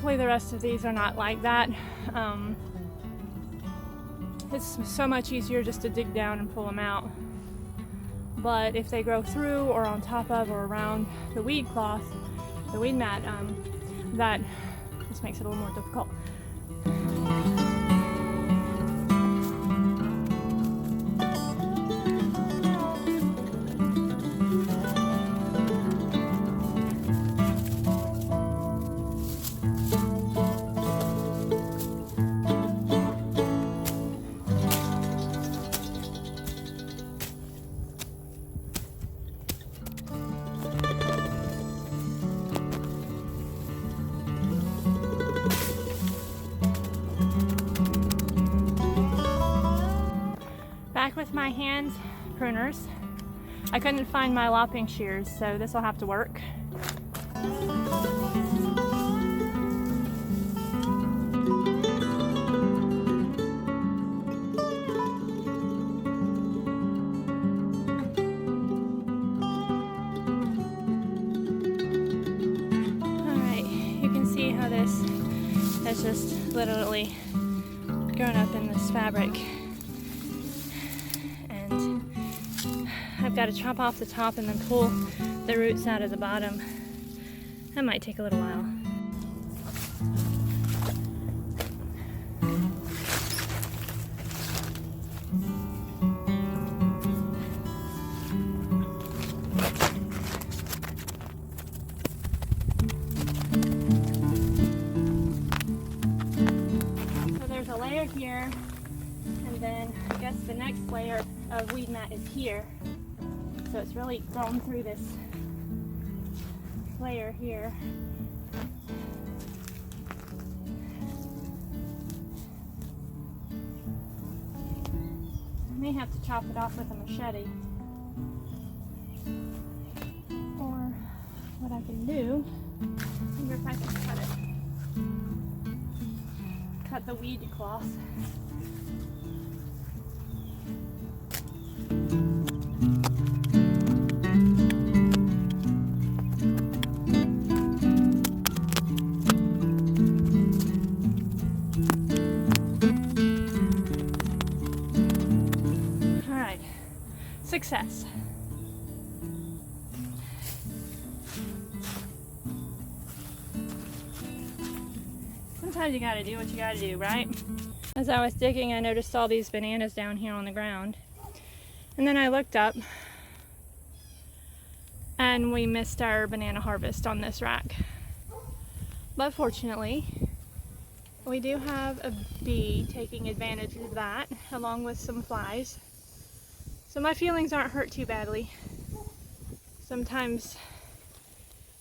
Hopefully the rest of these are not like that. It's so much easier just to dig down and pull them out. But if they grow through or on top of or around the weed cloth, the weed mat, that just makes it a little more difficult. Back with my hand pruners. I couldn't find my lopping shears, so this will have to work. Alright, you can see how this has just literally grown up in this fabric. I've got to chop off the top and then pull the roots out of the bottom. That might take a little while. So there's a layer here, and then I guess the next layer of weed mat is here. So it's really grown through this layer here. I may have to chop it off with a machete. Or what I can do, I wonder if I can cut it. Cut the weed cloth. Success. Sometimes you gotta do what you gotta do, right? As I was digging, I noticed all these bananas down here on the ground. And then I looked up and we missed our banana harvest on this rack. But fortunately, we do have a bee taking advantage of that, along with some flies. So my feelings aren't hurt too badly. Sometimes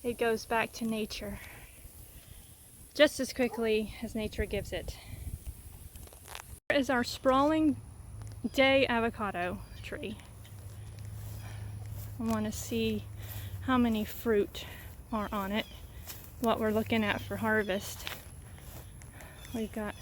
it goes back to nature just as quickly as nature gives it. Here is our sprawling day avocado tree. I want to see how many fruit are on it, what we're looking at for harvest. We've got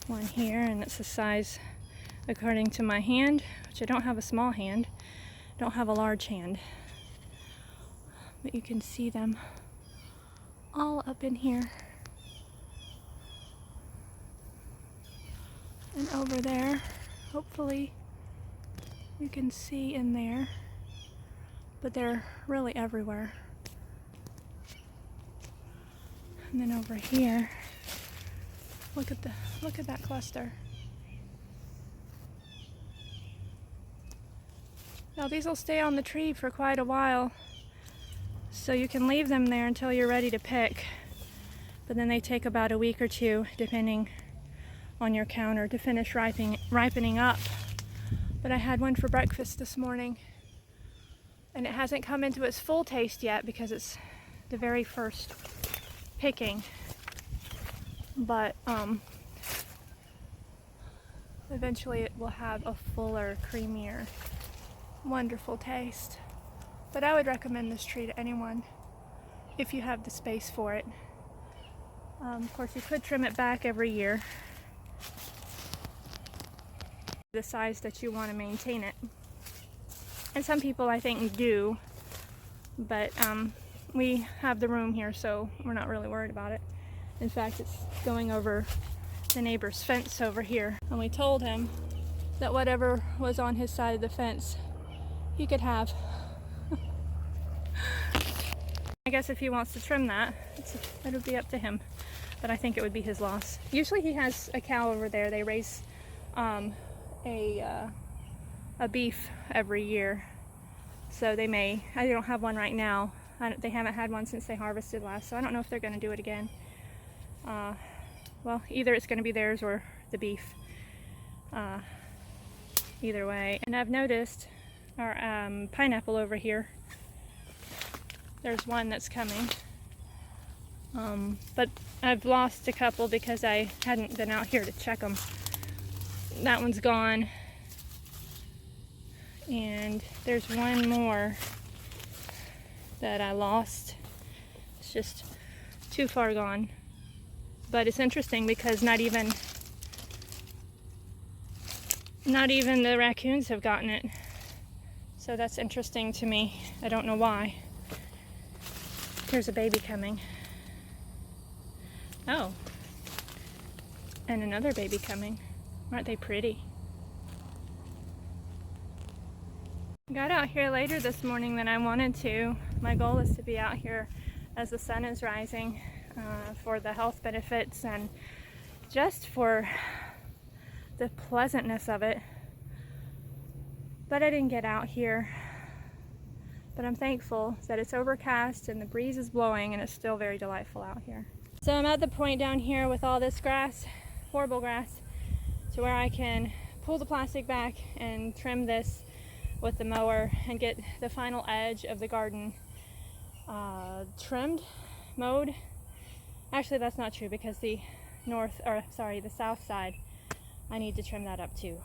one here, and it's the size according to my hand, which I don't have a small hand, don't have a large hand, but you can see them all up in here. And over there, hopefully you can see in there, but they're really everywhere. And then over here, look at that cluster. Now these will stay on the tree for quite a while, so you can leave them there until you're ready to pick, but then they take about a week or two, depending on your counter, to finish ripening up. But I had one for breakfast this morning, and it hasn't come into its full taste yet because it's the very first picking, but eventually it will have a fuller, creamier, wonderful taste. But I would recommend this tree to anyone if you have the space for it. Of course, you could trim it back every year, the size that you want to maintain it. And some people, I think, do, but we have the room here, so we're not really worried about it. In fact, it's going over the neighbor's fence over here. And we told him that whatever was on his side of the fence, he could have. I guess if he wants to trim that, it'll be up to him. But I think it would be his loss. Usually he has a cow over there. They raise a beef every year. So they may. I don't have one right now. They haven't had one since they harvested last, so I don't know if they're going to do it again. Well, either it's going to be theirs or the beef. Either way. And I've noticed our pineapple over here. There's one that's coming. But I've lost a couple because I hadn't been out here to check them. That one's gone. And there's one more that I lost. It's just too far gone. But it's interesting because not even the raccoons have gotten it. So that's interesting to me. I don't know why. There's a baby coming. Oh. And another baby coming. Aren't they pretty? Got out here later this morning than I wanted to. My goal is to be out here as the sun is rising for the health benefits and just for the pleasantness of it. But I didn't get out here. But I'm thankful that it's overcast and the breeze is blowing and it's still very delightful out here. So I'm at the point down here with all this grass, horrible grass, to where I can pull the plastic back and trim this with the mower and get the final edge of the garden trimmed, mowed. Actually, that's not true because the south side, I need to trim that up too.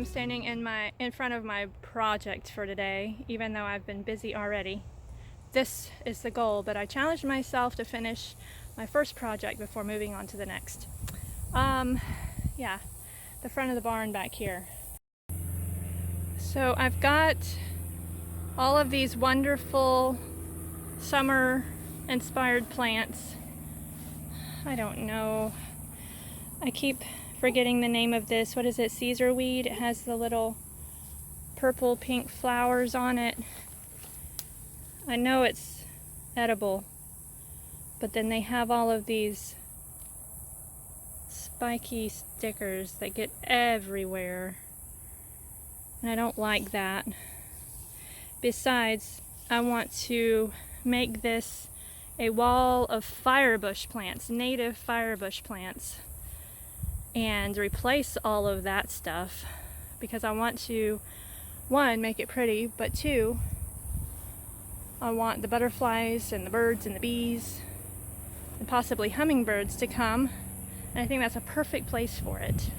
am standing in front of my project for today, even though I've been busy already. This is the goal, but I challenged myself to finish my first project before moving on to the next. Yeah, the front of the barn back here. So I've got all of these wonderful summer inspired plants. I don't know. I keep forgetting the name of this. What is it? Ceasar weed. It has the little purple pink flowers on it. I know it's edible, but then they have all of these spiky stickers that get everywhere, and I don't like that. Besides, I want to make this a wall of firebush plants, native firebush plants, and replace all of that stuff because I want to, one, make it pretty, but two, I want the butterflies and the birds and the bees and possibly hummingbirds to come, and I think that's a perfect place for it.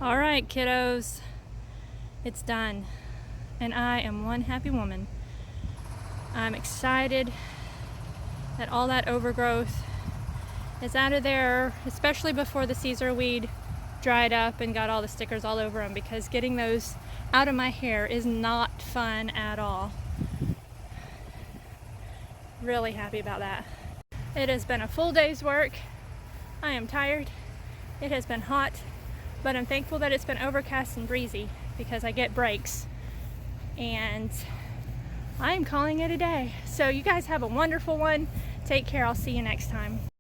All right, kiddos, it's done, and I am one happy woman. I'm excited that all that overgrowth is out of there, especially before the Ceasar weed dried up and got all the stickers all over them, because getting those out of my hair is not fun at all. Really happy about that. It has been a full day's work. I am tired. It has been hot. But I'm thankful that it's been overcast and breezy because I get breaks, and I'm calling it a day. So you guys have a wonderful one. Take care. I'll see you next time.